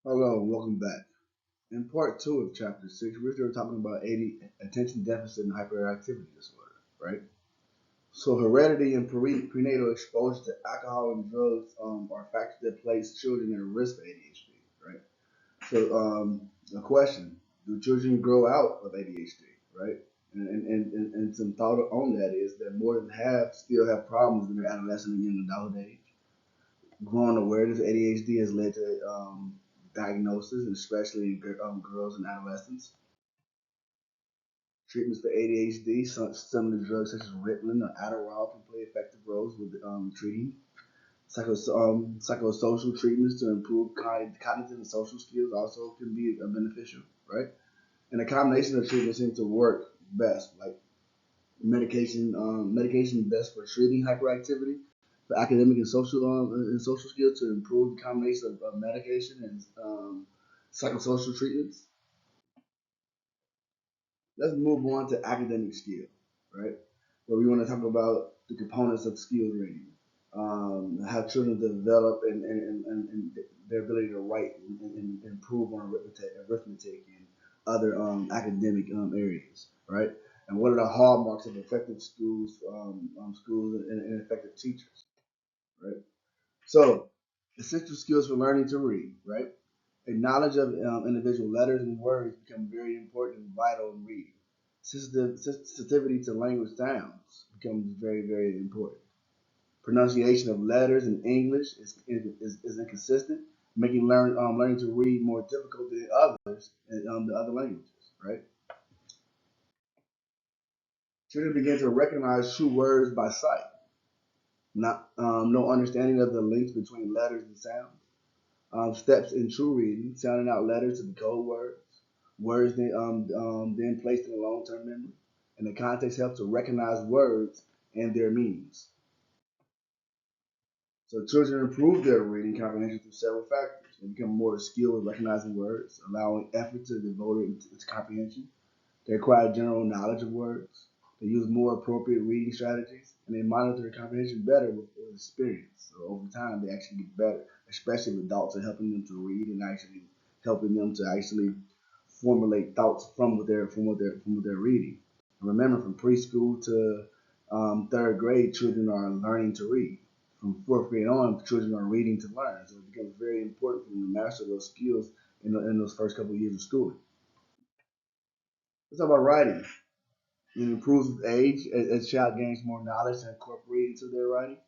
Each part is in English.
Hello, and welcome back. In part two of chapter six, we're still talking about attention deficit and hyperactivity disorder, right? So heredity and prenatal exposure to alcohol and drugs are factors that place children at risk for ADHD, right? So a question: do children grow out of ADHD, right? And some thought on that is that more than half still have problems in their adolescent and young adult age. Growing awareness of ADHD has led to diagnosis, especially in girls and adolescents. Treatments for ADHD, some of the drugs such as Ritalin or Adderall can play effective roles with treating. Psychosocial treatments to improve cognitive and social skills also can be beneficial, right? And a combination of treatments seems to work best, like medication best for treating hyperactivity, for academic and social skills to improve the combination of medication and psychosocial treatments. Let's move on to academic skill, right? Where we want to talk about the components of skills reading, how children develop and their ability to write and improve on arithmetic and other academic areas, right? And what are the hallmarks of effective schools and effective teachers, right? So, essential skills for learning to read, right? A knowledge of individual letters and words become very important and vital in reading. Sensitivity to language sounds becomes very, very important. Pronunciation of letters in English is inconsistent, making learning to read more difficult than others in the other languages, right? Children begin to recognize true words by sight, not no understanding of the links between letters and sounds. Steps in true reading, sounding out letters to decode words then placed in a long-term memory, and the context helps to recognize words and their meanings. So children improve their reading comprehension through several factors. They become more skilled in recognizing words, allowing effort to devote it to comprehension. They acquire general knowledge of words. They use more appropriate reading strategies, and they monitor their comprehension better with experience. So over time, they actually get better, especially if adults are helping them to read and actually helping them to actually formulate thoughts from what they're reading. And remember, from preschool to third grade, children are learning to read. From fourth grade on, children are reading to learn. So it becomes very important for them to master those skills in those first couple of years of schooling. Let's talk about writing. It improves with age as a child gains more knowledge and incorporated into their writing.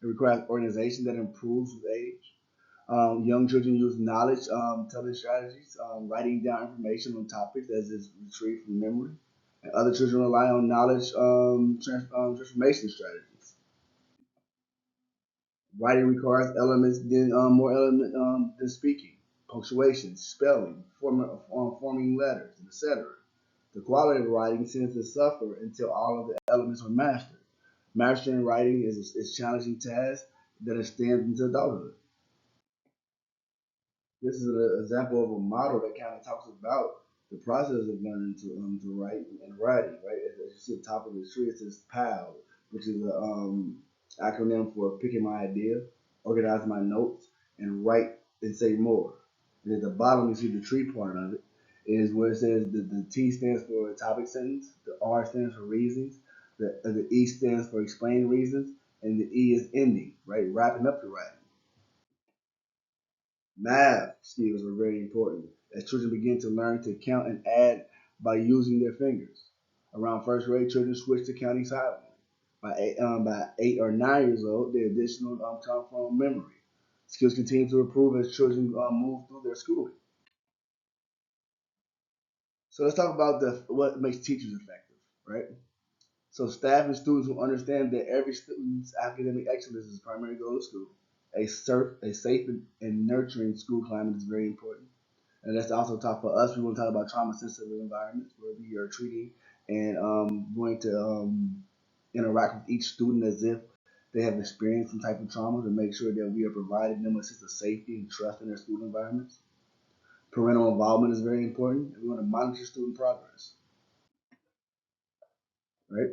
It requires organization that improves with age. Young children use knowledge telling strategies, writing down information on topics as is retrieved from memory. And other children rely on knowledge transformation strategies. Writing requires elements than more element than speaking, punctuation, spelling, forming letters, etc. The quality of writing tends to suffer until all of the elements are mastered. Mastering writing is a challenging task that extends into adulthood. This is an example of a model that kind of talks about the process of learning to write and writing, right? As you see at the top of the tree, it says POW, which is an acronym for picking my idea, organize my notes, and write and say more. And at the bottom, you see the tree part of it, is where it says the T stands for topic sentence, the R stands for reasons, the E stands for explain reasons, and the E is ending, right? Wrapping up the writing. Math skills are very important as children begin to learn to count and add by using their fingers. Around first grade, children switch to counting silently. By 8 or 9 years old, the additional come from memory. Skills continue to improve as children move through their schooling. So let's talk about what makes teachers effective, right? So staff and students who understand that every student's academic excellence is primary goal of school. A safe and nurturing school climate is very important. And that's also talk for us. We want to talk about trauma sensitive environments where we are treating and going to interact with each student as if they have experienced some type of trauma to make sure that we are providing them a sense of safety and trust in their school environments. Parental involvement is very important. And we want to monitor student progress, right?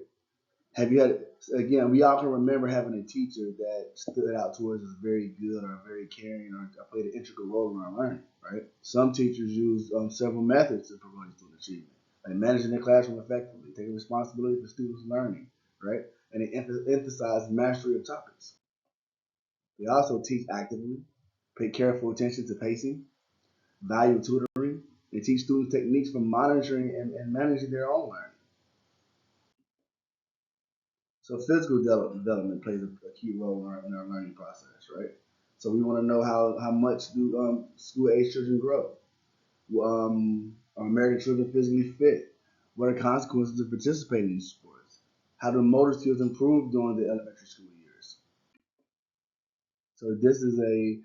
Have you had Again, we all can remember having a teacher that stood out to us as very good or very caring or played an integral role in our learning, right? Some teachers use several methods to promote student achievement, like managing their classroom effectively, taking responsibility for students' learning, right? And they emphasize mastery of topics. They also teach actively, pay careful attention to pacing, value tutoring, and teach students techniques for monitoring and managing their own learning. So physical development plays a key role in our learning process, right? So we want to know how much do school age children grow? Are American children physically fit? What are consequences of participating in sports? How do motor skills improve during the elementary school years? So this is a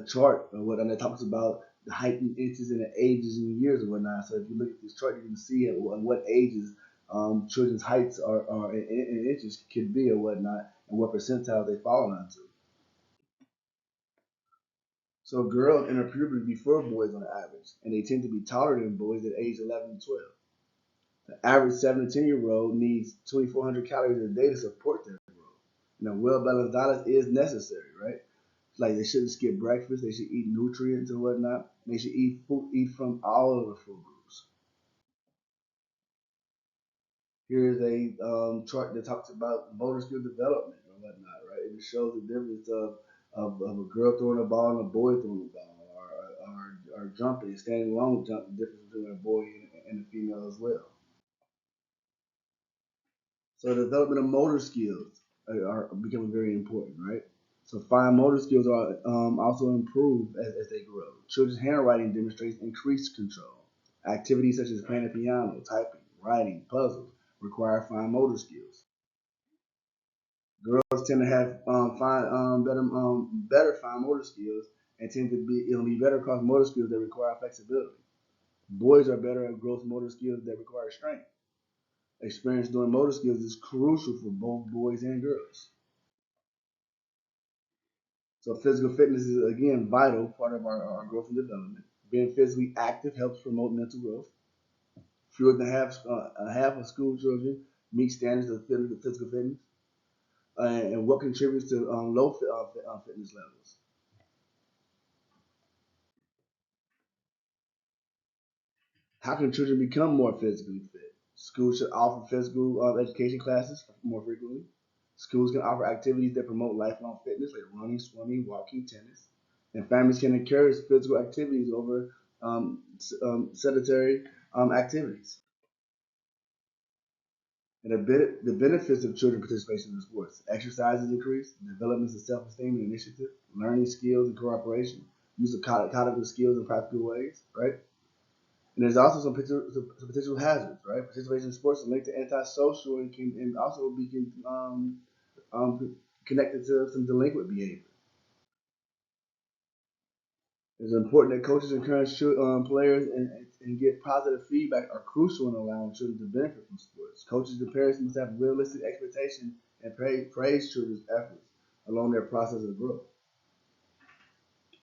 chart or what, and it talks about the height in inches and the ages and years and whatnot. So if you look at this chart, you can see at what ages children's heights are in inches can be or whatnot, and what percentile they fall onto. So girls enter puberty before boys on average, and they tend to be taller than boys at age 11 and 12. The average 7 to 10-year-old needs 2,400 calories a day to support their growth. And a well-balanced diet is necessary, right? Like they shouldn't skip breakfast. They should eat nutrients and whatnot. They should eat from all of the food groups. Here's a chart that talks about motor skill development or whatnot, right? It shows the difference of a girl throwing a ball and a boy throwing a ball, or jumping, standing long jump, the difference between a boy and a female as well. So the development of motor skills are becoming very important, right? So fine motor skills are also improved as they grow. Children's handwriting demonstrates increased control. Activities such as playing the piano, typing, writing, puzzles require fine motor skills. Girls tend to have better fine motor skills and tend to be better across motor skills that require flexibility. Boys are better at gross motor skills that require strength. Experience doing motor skills is crucial for both boys and girls. So physical fitness is again vital part of our growth and development. Being physically active helps promote mental growth. Fewer than half of school children meet standards of physical fitness, and what contributes to low fitness levels. How can children become more physically fit? Schools should offer physical education classes more frequently. Schools can offer activities that promote lifelong fitness, like running, swimming, walking, tennis. And families can encourage physical activities over sedentary activities. And the benefits of children participation in sports: exercise is increased, development of self-esteem and initiative, learning skills and cooperation, use of cognitive skills in practical ways, right? And there's also some potential hazards, right? Participation in sports is linked to antisocial and also be connected to some delinquent behavior. It's important that coaches encourage players and give positive feedback are crucial in allowing children to benefit from sports. Coaches and parents must have realistic expectations and praise children's efforts along their process of growth.